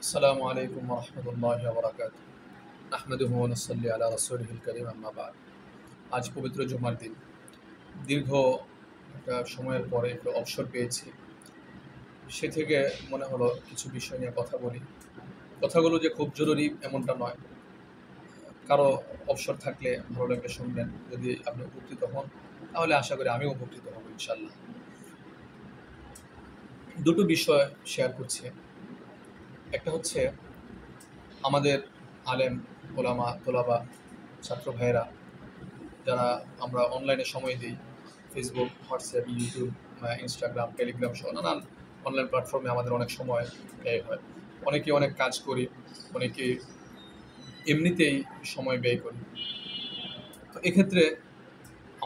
আসসালামু আলাইকুম রহমতুল্লাহ বরাকাত আহমদুহু ওয়া নুসাল্লি আলা রাসূলিহিল কারীম আম্মা বা'দ। আজ পবিত্র জুমার দিন। দীর্ঘ একটা সময়ের পরে একটু অবসর পেয়েছি। সে থেকে মনে হলো কিছু বিষয় নিয়ে কথা বলি। কথাগুলো যে খুব জরুরি এমনটা নয়। কারো অবসর থাকলে ভালো লাগলে শুনবেন। যদি আপনি উপকৃত হন তাহলে আশা করি আমিও উপকৃত হব ইনশাআল্লাহ। দুটো বিষয় শেয়ার করছি। একটা হচ্ছে আমাদের আলেম, ওলামা, তোলাবা, ছাত্র ভাইয়েরা যারা আমরা অনলাইনে সময় দিই, Facebook, WhatsApp, YouTube, Instagram, Telegram সহ নানান অনলাইন প্ল্যাটফর্মে আমাদের অনেক সময় ব্যয় হয়। অনেকে অনেক কাজ করি, অনেকে এমনিতেই সময় ব্যয় করি। তো এক্ষেত্রে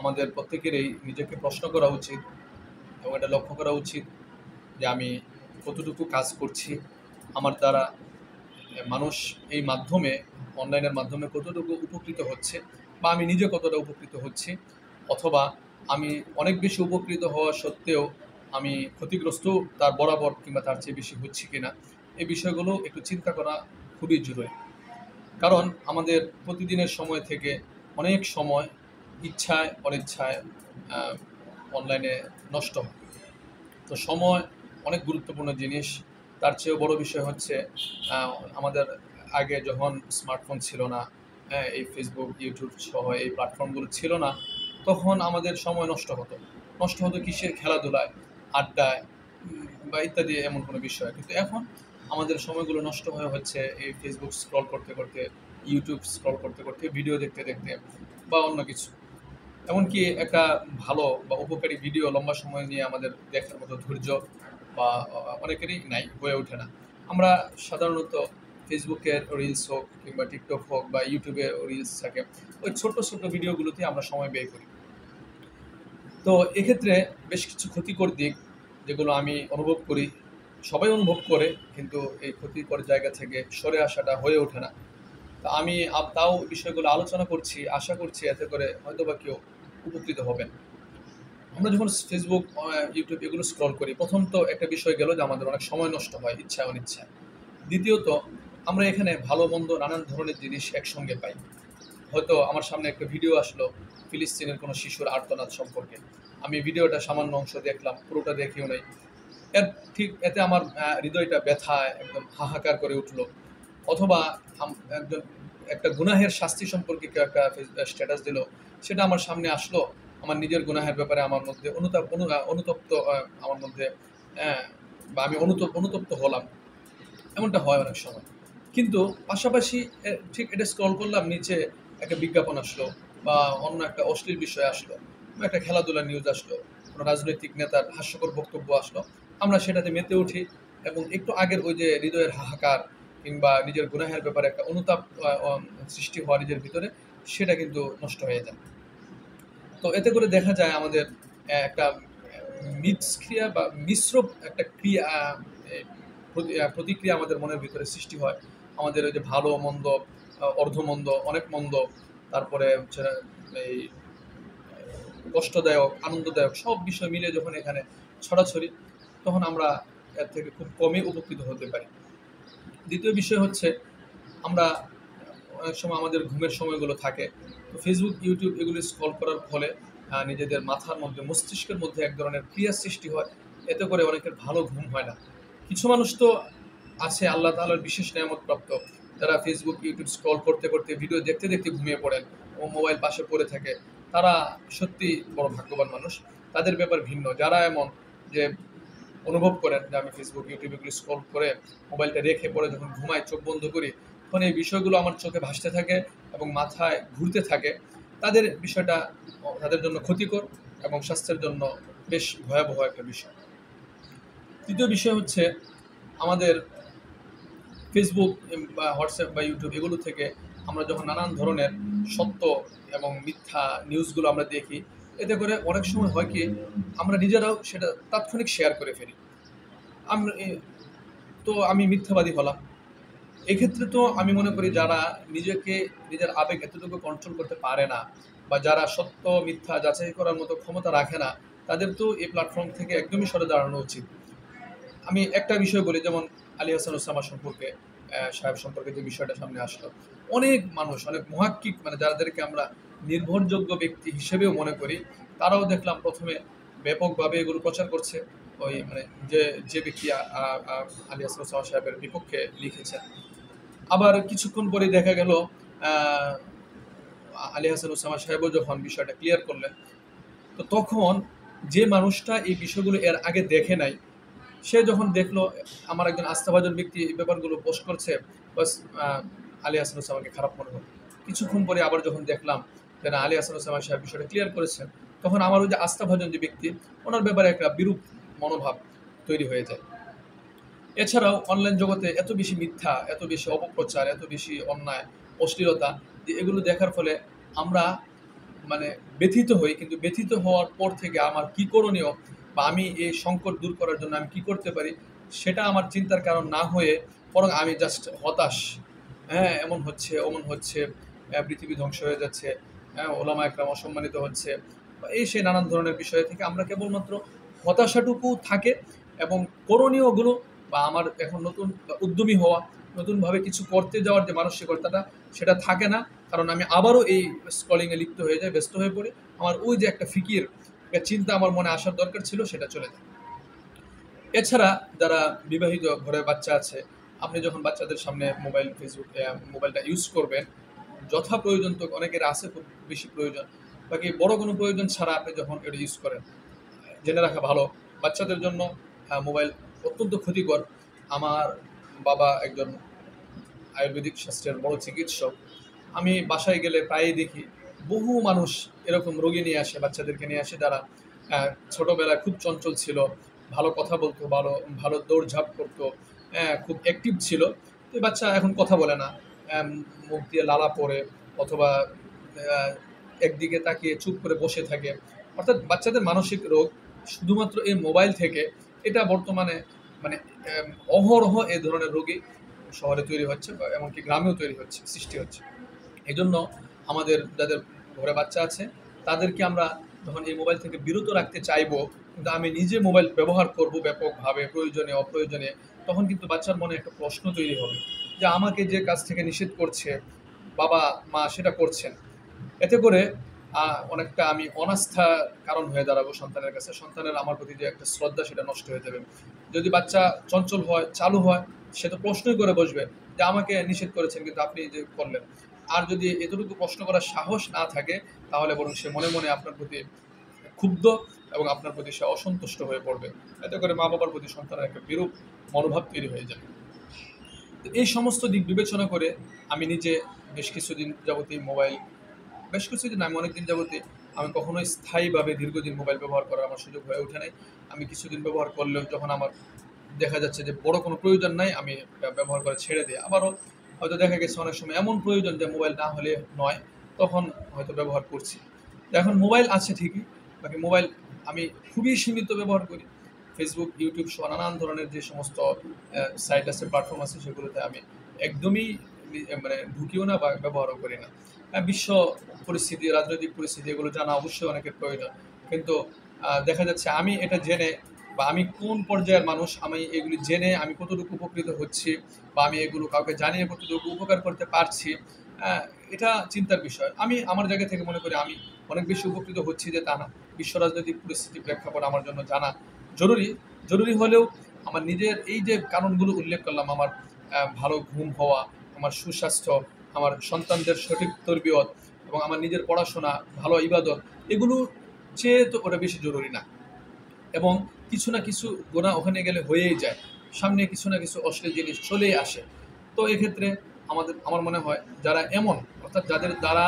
আমাদের প্রত্যেকেরই নিজেকে প্রশ্ন করা উচিত এবং এটা লক্ষ্য করা উচিত যে আমি কতটুকু কাজ করছি, আমার দ্বারা মানুষ এই মাধ্যমে, অনলাইনের মাধ্যমে কতটুকু উপকৃত হচ্ছে বা আমি নিজে কতটা উপকৃত হচ্ছি, অথবা আমি অনেক বেশি উপকৃত হওয়া সত্ত্বেও আমি ক্ষতিগ্রস্ত তার বরাবর কিংবা তার চেয়ে বেশি হচ্ছি কিনা, এই বিষয়গুলো একটু চিন্তা করা খুবই জরুরি। কারণ আমাদের প্রতিদিনের সময় থেকে অনেক সময় ইচ্ছায় অনিচ্ছায় অনলাইনে নষ্ট হয়। তো সময় অনেক গুরুত্বপূর্ণ জিনিস। তার চেয়েও বড় বিষয় হচ্ছে আমাদের আগে যখন স্মার্টফোন ছিল না, হ্যাঁ, এই ফেসবুক, ইউটিউব সহ এই প্ল্যাটফর্মগুলো ছিল না, তখন আমাদের সময় নষ্ট হতো। নষ্ট হতো কিসে? খেলাধুলায়, আড্ডায়, বা ইত্যাদি এমন কোনো বিষয়। কিন্তু এখন আমাদের সময়গুলো নষ্ট হয়ে হচ্ছে এই ফেসবুক স্ক্রল করতে করতে, ইউটিউব স্ক্রল করতে করতে, ভিডিও দেখতে দেখতে বা অন্য কিছু। এমনকি একটা ভালো বা উপকারী ভিডিও লম্বা সময় নিয়ে আমাদের দেখার মতো ধৈর্য বা অনেকেরই নাই, হয়ে ওঠে না। আমরা সাধারণত ফেসবুকের রিলস হোক কিংবা টিকটক হোক বা ইউটিউবে রিলস থাকে, ওই ছোট্ট ছোট্ট ভিডিওগুলোতে আমরা সময় ব্যয় করি। তো এক্ষেত্রে বেশ কিছু ক্ষতিকর দিক যেগুলো আমি অনুভব করি, সবাই অনুভব করে, কিন্তু এই ক্ষতিকর জায়গা থেকে সরে আসাটা হয়ে ওঠে না। তো আমি তাও বিষয়গুলো আলোচনা করছি, আশা করছি এতে করে হয়তোবা কেউ উপকৃত হবেন। আমরা যখন ফেসবুক, ইউটিউব এগুলো স্ক্রল করি, প্রথম তো একটা বিষয় গেল যে আমাদের অনেক সময় নষ্ট হয় ইচ্ছা অনিচ্ছায়। দ্বিতীয়ত, আমরা এখানে ভালো মন্দ নানান ধরনের জিনিস একসঙ্গে পাই। হয়তো আমার সামনে একটা ভিডিও আসলো ফিলিস্তিনের কোনো শিশুর আর্তনাদ সম্পর্কে। আমি ভিডিওটা সামান্য অংশ দেখলাম, পুরোটা দেখিও নাই। এর ঠিক এতে আমার হৃদয়টা ব্যথায় একদম হাহাকার করে উঠল। অথবা একজন একটা গুনাহের শাস্তি সম্পর্কে কেউ একটা স্ট্যাটাস দিল, সেটা আমার সামনে আসলো। আমার নিজের গুনাহের ব্যাপারে আমার মধ্যে অনুতপ্ত আমার মধ্যে, হ্যাঁ, বা আমি অনুতপ্ত হলাম। এমনটা হয় অনেক সময়। কিন্তু পাশাপাশি ঠিক এটা স্ক্রল করলাম, নিচে একটা বিজ্ঞাপন আসলো বা অন্য একটা অশ্লীল বিষয় আসলো বা একটা খেলাধুলার নিউজ আসলো, কোনো রাজনৈতিক নেতার হাস্যকর বক্তব্য আসলো। আমরা সেটাতে মেতে উঠি এবং একটু আগের ওই যে হৃদয়ের হাহাকার কিংবা নিজের গুনাহের ব্যাপারে একটা অনুতাপ সৃষ্টি হওয়া নিজের ভিতরে, সেটা কিন্তু নষ্ট হয়ে যায়। তো এতে করে দেখা যায় আমাদের একটা মিথস্ক্রিয়া বা মিশ্র একটা ক্রিয়া, প্রতিক্রিয়া আমাদের মনের ভিতরে সৃষ্টি হয়। আমাদের ওই যে ভালো মন্দ, অর্ধমন্দ, অনেক মন্দ, তারপরে হচ্ছে এই কষ্টদায়ক, আনন্দদায়ক সব বিষয় মিলে যখন এখানে ছড়াছড়ি, তখন আমরা এর থেকে খুব কমই উপকৃত হতে পারি। দ্বিতীয় বিষয় হচ্ছে আমরা অনেক সময় আমাদের ঘুমের সময়গুলো থাকে। তো ফেসবুক, ইউটিউব এগুলো স্ক্রল করার ফলে নিজেদের মাথার মধ্যে, মস্তিষ্কের মধ্যে এক ধরনের ক্রিয়ার সৃষ্টি হয়। এতে করে অনেকের ভালো ঘুম হয় না। কিছু মানুষ তো আছে আল্লাহ তাআলার বিশেষ নেয়ামতপ্রাপ্ত, যারা ফেসবুক, ইউটিউব স্ক্রল করতে করতে, ভিডিও দেখতে দেখতে ঘুমিয়ে পড়েন ও মোবাইল পাশে পড়ে থাকে। তারা সত্যিই বড় ভাগ্যবান মানুষ। তাদের ব্যাপার ভিন্ন। যারা এমন যে অনুভব করেন যে আমি ফেসবুক, ইউটিউব এগুলো স্ক্রল করে মোবাইলটা রেখে পরে যখন ঘুমাই, চোখ বন্ধ করি, তখন এই বিষয়গুলো আমার চোখে ভাসতে থাকে এবং মাথায় ঘুরতে থাকে। তাদের বিষয়টা তাদের জন্য ক্ষতিকর এবং স্বাস্থ্যের জন্য বেশ ভয়াবহ একটা বিষয়। তৃতীয় বিষয় হচ্ছে আমাদের ফেসবুক বা হোয়াটসঅ্যাপ বা ইউটিউব এগুলো থেকে আমরা যখন নানান ধরনের সত্য এবং মিথ্যা নিউজগুলো আমরা দেখি, এতে করে অনেক সময় হয় কি আমরা নিজেরাও সেটা তাৎক্ষণিক শেয়ার করে ফেলি। আমরা তো আমি মিথ্যাবাদী হলাম। এক্ষেত্রে তো আমি মনে করি যারা নিজেকে, নিজের আবেগ এতটুকু কন্ট্রোল করতে পারে না বা যারা সত্য মিথ্যা যাচাই করার মতো ক্ষমতা রাখে না, তাদের তো এই প্ল্যাটফর্ম থেকে একদমই সরে দাঁড়ানো উচিত। আমি একটা বিষয় বলি, যেমন আলী হাসান ওসামা সম্পর্কে। সাহেব সম্পর্কে যে বিষয়টা সামনে আসলো, অনেক মানুষ, অনেক মুহাক্কিক মানে যাদেরকে আমরা নির্ভরযোগ্য ব্যক্তি হিসেবেও মনে করি, তারাও দেখলাম প্রথমে ব্যাপকভাবে এগুলো প্রচার করছে। ওই মানে যে যে ব্যক্তি আলী হাসান ওসামা সাহেবের বিপক্ষে লিখেছেন। আবার কিছুক্ষণ পরে দেখা গেল আহ, আলী হাসান ওসামা সাহেবও যখন বিষয়টা ক্লিয়ার করলেন, তো তখন যে মানুষটা এই বিষয়গুলো এর আগে দেখে নাই, সে যখন দেখলো আমার একজন আস্থাভাজন ব্যক্তি এই ব্যাপারগুলো পোস্ট করছে, বাস আলী হাসান ওসামাকে খারাপ মনে হলো। কিছুক্ষণ পরে আবার যখন দেখলাম যে না, আলী হাসান ওসামা সাহেব বিষয়টা ক্লিয়ার করেছেন, তখন আমার ওই যে আস্থাভাজন যে ব্যক্তি, ওনার ব্যাপারে একটা বিরূপ মনোভাব তৈরি হয়ে যায়। এছাড়াও অনলাইন জগতে এত বেশি মিথ্যা, এত বেশি অপপ্রচার, এত বেশি অন্যায়, অশ্লীলতা, যে এগুলো দেখার ফলে আমরা মানে ব্যথিত হই। কিন্তু ব্যথিত হওয়ার পর থেকে আমার কি করণীয় বা আমি এই সংকট দূর করার জন্য আমি কি করতে পারি, সেটা আমার চিন্তার কারণ না হয়ে বরং আমি জাস্ট হতাশ। হ্যাঁ, এমন হচ্ছে, অমন হচ্ছে, পৃথিবী ধ্বংস হয়ে যাচ্ছে, হ্যাঁ, ওলামা একরাম অসম্মানিত হচ্ছে, বা এই সেই নানান ধরনের বিষয় থেকে আমরা কেবলমাত্র হতাশাটুকু থাকে, এবং করণীয়গুলো বা আমার এখন নতুন উদ্যমী হওয়া, নতুনভাবে কিছু করতে যাওয়ার যে মানসিকতাটা, সেটা থাকে না। কারণ আমি আবারও এই স্ক্রলিংয়ে লিপ্ত হয়ে যাই, ব্যস্ত হয়ে পড়ি। আমার ওই যে একটা ফিকির, একটা চিন্তা আমার মনে আসার দরকার ছিল, সেটা চলে যায়। এছাড়া যারা বিবাহিত ঘরে বাচ্চা আছে, আপনি যখন বাচ্চাদের সামনে মোবাইল, ফেসবুক, মোবাইলটা ইউজ করবেন, যথা প্রয়োজন তো অনেকের আছে খুব বেশি প্রয়োজন, বাকি বড় কোনো প্রয়োজন ছাড়া আপনি যখন এটা ইউজ করেন, জেনে রাখা ভালো বাচ্চাদের জন্য মোবাইল অত্যন্ত ক্ষতিকর। আমার বাবা একজন আয়ুর্বেদিক শাস্ত্রের বড় চিকিৎসক। আমি বাসায় গেলে প্রায়ই দেখি বহু মানুষ এরকম রোগী নিয়ে আসে, বাচ্চাদেরকে নিয়ে আসে, যারা ছোটবেলায় খুব চঞ্চল ছিল, ভালো কথা বলতো, ভালো ভালো দৌড়ঝাঁপ করতো, খুব অ্যাক্টিভ ছিল। তো এই বাচ্চা এখন কথা বলে না, আহ, মুখ দিয়ে লালা পড়ে, অথবা আহ, একদিকে তাকিয়ে চুপ করে বসে থাকে। অর্থাৎ বাচ্চাদের মানসিক রোগ শুধুমাত্র এই মোবাইল থেকে, এটা বর্তমানে মানে অহরহ এই ধরনের রোগী শহরে তৈরি হচ্ছে, বা এমনকি গ্রামেও তৈরি হচ্ছে, সৃষ্টি হচ্ছে। এই জন্য আমাদের যাদের ঘরে বাচ্চা আছে, তাদেরকে আমরা যখন এই মোবাইল থেকে বিরত রাখতে চাইবো, কিন্তু আমি নিজে মোবাইল ব্যবহার করব ব্যাপকভাবে, প্রয়োজনে অপ্রয়োজনে, তখন কিন্তু বাচ্চার মনে একটা প্রশ্ন তৈরি হবে যে আমাকে যে কাজ থেকে নিষেধ করছে বাবা মা, সেটা করছেন। এতে করে অনেকটা আমি অনাস্থার কারণ হয়ে দাঁড়াবো সন্তানের কাছে। সন্তানের আমার প্রতি যে একটা শ্রদ্ধা, সেটা নষ্ট হয়ে যাবে। যদি বাচ্চা চঞ্চল হয়, চালু হয়, সে তো প্রশ্নই করে বসবে যে আমাকে নিষেধ করেছেন কিন্তু আপনি যে করলেন। আর যদি এতটুকু প্রশ্ন করার সাহস না থাকে, তাহলে বরং সে মনে মনে আপনার প্রতি ক্ষুব্ধ, এবং আপনার প্রতি সে অসন্তুষ্ট হয়ে পড়বে। এতে করে মা বাবার প্রতি সন্তানের একটা বিরূপ মনোভাব তৈরি হয়ে যাবে। তো এই সমস্ত দিক বিবেচনা করে আমি নিজে বেশ কিছুদিন যাবতীয় মোবাইল, বেশ কিছুদিন আমি অনেকদিন যাবতীয়, আমি কখনোই স্থায়ীভাবে দীর্ঘদিন মোবাইল ব্যবহার করার আমার সুযোগ হয়ে ওঠে নাই। আমি কিছুদিন ব্যবহার করলেও যখন আমার দেখা যাচ্ছে যে বড় কোনো প্রয়োজন নাই, আমি ব্যবহার করে ছেড়ে দিই। আবারও হয়তো দেখা গেছে অনেক সময় এমন প্রয়োজন যে মোবাইল না হলে নয়, তখন হয়তো ব্যবহার করছি। তো এখন মোবাইল আছে ঠিকই, বাকি মোবাইল আমি খুবই সীমিত ব্যবহার করি। ফেসবুক, ইউটিউব সহ নানান ধরনের যে সমস্ত সাইট আছে, প্ল্যাটফর্ম আছে, সেগুলোতে আমি একদমই মানে ঢুকিও না বা ব্যবহারও করি না। বিশ্ব পরিস্থিতি, রাজনৈতিক পরিস্থিতি, এগুলো জানা অবশ্যই অনেকের প্রয়োজন। কিন্তু দেখা যাচ্ছে আমি এটা জেনে, বা আমি কোন পর্যায়ের মানুষ, আমি এগুলি জেনে আমি কতটুকু উপকৃত হচ্ছি, বা আমি এগুলো কাউকে জানিয়ে কতটুকু উপকার করতে পারছি, আহ, এটা চিন্তার বিষয়। আমি আমার জায়গা থেকে মনে করি আমি অনেক বেশি উপকৃত হচ্ছি, যে তা না। বিশ্ব রাজনৈতিক পরিস্থিতি প্রেক্ষাপট আমার জন্য জানা জরুরি। জরুরি হলেও আমার নিজের এই যে কারণগুলো উল্লেখ করলাম, আমার ভালো ঘুম হওয়া, আমার সুস্বাস্থ্য, আমার সন্তানদের সঠিক তরবিয়ত, এবং আমার নিজের পড়াশোনা, ভালো ইবাদত, এগুলো চেয়ে তো ওটা বেশি জরুরি না। এবং কিছু না কিছু গোনা ওখানে গেলে হয়েই যায়, সামনে কিছু না কিছু অশ্লীল জিনিস চলেই আসে। তো এক্ষেত্রে আমার মনে হয় যারা এমন, অর্থাৎ যাদের দ্বারা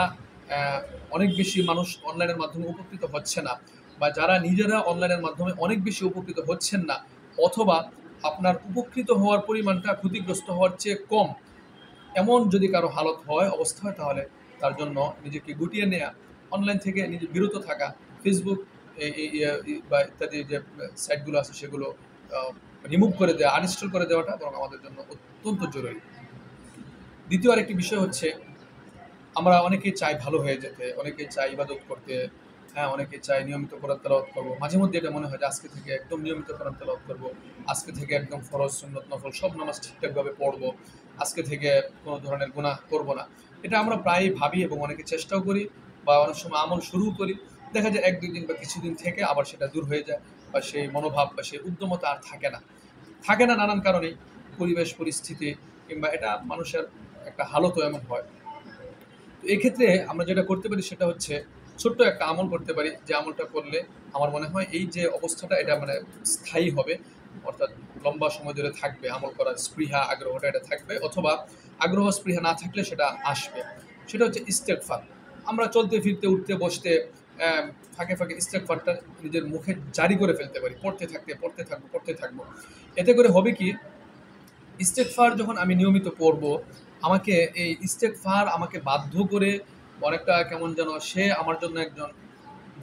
আহ, অনেক বেশি মানুষ অনলাইনের মাধ্যমে উপকৃত হচ্ছে না, বা যারা নিজেরা অনলাইনের মাধ্যমে অনেক বেশি উপকৃত হচ্ছেন না, অথবা আপনার উপকৃত হওয়ার পরিমাণটা ক্ষতিগ্রস্ত হওয়ার চেয়ে কম, এমন যদি কারো হালত হয়, অবস্থা হয়, তাহলে তার জন্য নিজেকে গুটিয়ে নেওয়া, অনলাইন থেকে নিজে বিরত থাকা, ফেসবুক বা ইত্যাদি যে সাইটগুলো আছে, সেগুলো রিমুভ করে দেওয়া, আনইনস্টল করে দেওয়াটা বরং আমাদের জন্য অত্যন্ত জরুরি। দ্বিতীয় আরেকটি বিষয় হচ্ছে, আমরা অনেকেই চাই ভালো হয়ে যেতে, অনেকেই চাই ইবাদত করতে, হ্যাঁ, অনেকেই চাই নিয়মিত কোরআন তেলাওয়াত করবো। মাঝে মধ্যে এটা মনে হয় যে আজকে থেকে একদম নিয়মিত কোরআন তেলাওয়াত করবো, আজকে থেকে একদম ফরজ, সুন্নত, নফল সব নামাজ ঠিকঠাকভাবে পড়বো। আজকে থেকে কোনো ধরনের গুনাহ করব না। এটা আমরা প্রায়ই ভাবি এবং অনেকে চেষ্টাও করি বা অনেক সময় আমল শুরুও করি। দেখা যায় ১-২ দিন বা কিছুদিন থেকে আবার সেটা দূর হয়ে যায় বা সেই মনোভাব বা সেই উদ্যমতা আর থাকে না। থাকে না নানান কারণেই। পরিবেশ, পরিস্থিতি কিংবা এটা মানুষের একটা হালতও এমন হয়। তো এক্ষেত্রে আমরা যেটা করতে পারি সেটা হচ্ছে ছোট্ট একটা আমল করতে পারি, যে আমলটা করলে আমার মনে হয় এই যে অবস্থাটা এটা মানে স্থায়ী হবে, অর্থাৎ লম্বা সময় ধরে থাকবে, আমল করার স্পৃহা আগ্রহটা এটা থাকবে, অথবা আগ্রহ স্পৃহা না থাকলে সেটা আসবে। সেটা হচ্ছে ইস্তেগফার। আমরা চলতে ফিরতে উঠতে বসতে আহ, ফাঁকে ফাঁকে ইস্তেগফারটা নিজের মুখে জারি করে ফেলতে পারি, পড়তে থাকবো। এতে করে হবে কি, ইস্তেগফার যখন আমি নিয়মিত পড়ব, আমাকে এই ইস্তেগফার আমাকে বাধ্য করে অনেকটা কেমন যেন সে আমার জন্য একজন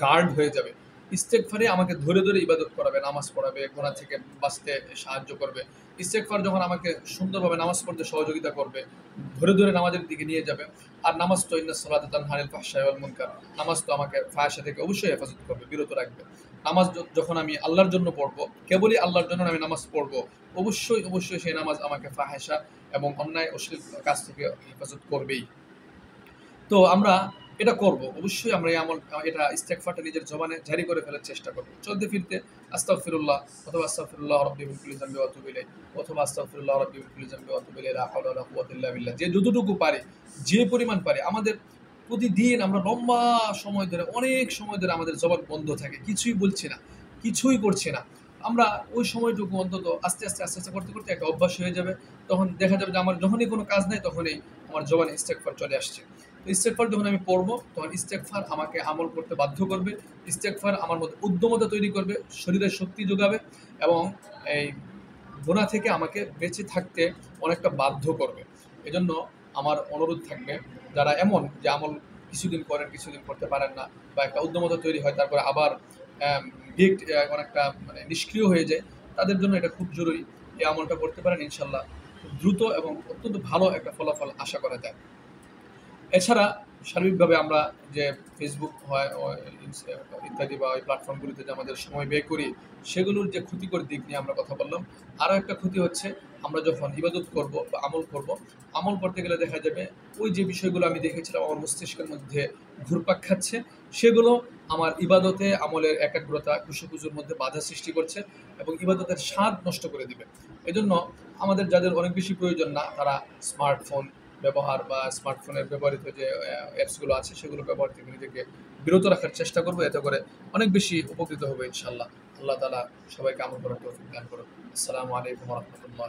গার্ড হয়ে যাবে। ইস্তেগফারই আমাকে ধরে, ধরে ইবাদত করাবে, নামাজ পড়াবে, গুনাহ থেকে বাঁচতে সাহায্য করবে। ইস্তেগফার যখন আমাকে সুন্দরভাবে নামাজ পড়তে সহযোগিতা করবে, ধরে, ধরে নামাজের দিকে নিয়ে যাবে। আর নামাজ তো ইন্নাস সালাতা তানহা আনিল ফাহশাই ওয়াল মুনকার। নামাজ তো আমাকে ফাহশা থেকে অবশ্যই হেফাজত করবে, বিরত রাখবে। নামাজ যখন আমি আল্লাহর জন্য পড়বো, কেবলই আল্লাহর জন্য আমি নামাজ পড়বো, অবশ্যই, অবশ্যই সেই নামাজ আমাকে ফাহেসা এবং অন্যায় অশ্লীল কাজ থেকে হেফাজত করবেই। তো আমরা এটা করব। অবশ্যই আমরা এই আমল এটা ইস্তেগফারটা নিজের জবানে জারি করে ফেলার চেষ্টা করব। চলতে ফিরতে আস্তাগফিরুল্লাহ অথবা আস্তাগফিরুল্লাহ রাব্বি মিন কুল্লি যামবি ওয়া আতুবু ইলাইহি অথবা আস্তাগফিরুল্লাহ রাব্বি মিন কুল্লি যামবি ওয়া আতুবু ইলাইহি লা হাওলা ওয়ালা কুওয়াতা ইল্লা বিল্লাহ। যে যতটুকু পারি, যে পরিমাণ পারি, আমাদের প্রতিদিন আমরা লম্বা সময় ধরে, অনেক সময় ধরে আমাদের জবান বন্ধ থাকে। কিছুই বলছি না, কিছুই করছি না। আমরা ওই সময়টুকু অন্তত আস্তে আস্তে করতে, করতে একটা অভ্যাস হয়ে যাবে। তখন দেখা যাবে যে আমার যখনই কোনো কাজ নাই তখনই আমার জবানে ইস্তেগফার চলে আসছে। তো ইস্তেগফার যখন আমি পড়বো তখন ইস্তেগফার আমাকে আমল করতে বাধ্য করবে। ইস্তেগফার আমার মধ্যে উদ্যমতা তৈরি করবে, শরীরে শক্তি যোগাবে এবং এই গুনাহ থেকে আমাকে বেঁচে থাকতে অনেকটা বাধ্য করবে। এজন্য আমার অনুরোধ থাকবে, যারা এমন যে আমল কিছুদিন করেন, কিছুদিন করতে পারেন না বা একটা উদ্যমতা তৈরি হয় তারপরে আবার অনেকটা মানে নিষ্ক্রিয় হয়ে যায়, তাদের জন্য এটা খুব জরুরি। এই আমলটা করতে পারেন, ইনশাআল্লাহ খুব দ্রুত এবং অত্যন্ত ভালো একটা ফলাফল আশা করা যায়। এছাড়া সার্বিকভাবে আমরা যে ফেসবুক হয় ইত্যাদি বা ওই প্ল্যাটফর্মগুলিতে যে আমাদের সময় ব্যয় করি, সেগুলোর যে ক্ষতিকর দিক নিয়ে আমরা কথা বললাম। আরও একটা ক্ষতি হচ্ছে, আমরা যখন ইবাদত করব বা আমল করব, আমল করতে গেলে দেখা যাবে ওই যে বিষয়গুলো আমি দেখেছিলাম আমার মস্তিষ্কের মধ্যে ঘুরপাক খাচ্ছে, সেগুলো আমার ইবাদতে আমলের একাগ্রতা কুশপুজোর মধ্যে বাধা সৃষ্টি করছে এবং ইবাদতের স্বাদ নষ্ট করে দিবে। এজন্য আমাদের যাদের অনেক বেশি প্রয়োজন না, তারা স্মার্টফোন ব্যবহার বা স্মার্টফোনের ব্যবহৃত যে অ্যাপসগুলো আছে সেগুলো ব্যবহার থেকে নিজেকে বিরত রাখার চেষ্টা করবো। এতে করে অনেক বেশি উপকৃত হবে ইনশাআল্লাহ। আল্লাহ তাআলা সবাইকে আমল করার তৌফিক দান করুন। আসসালামু আলাইকুম ওয়া রাহমাতুল্লাহ।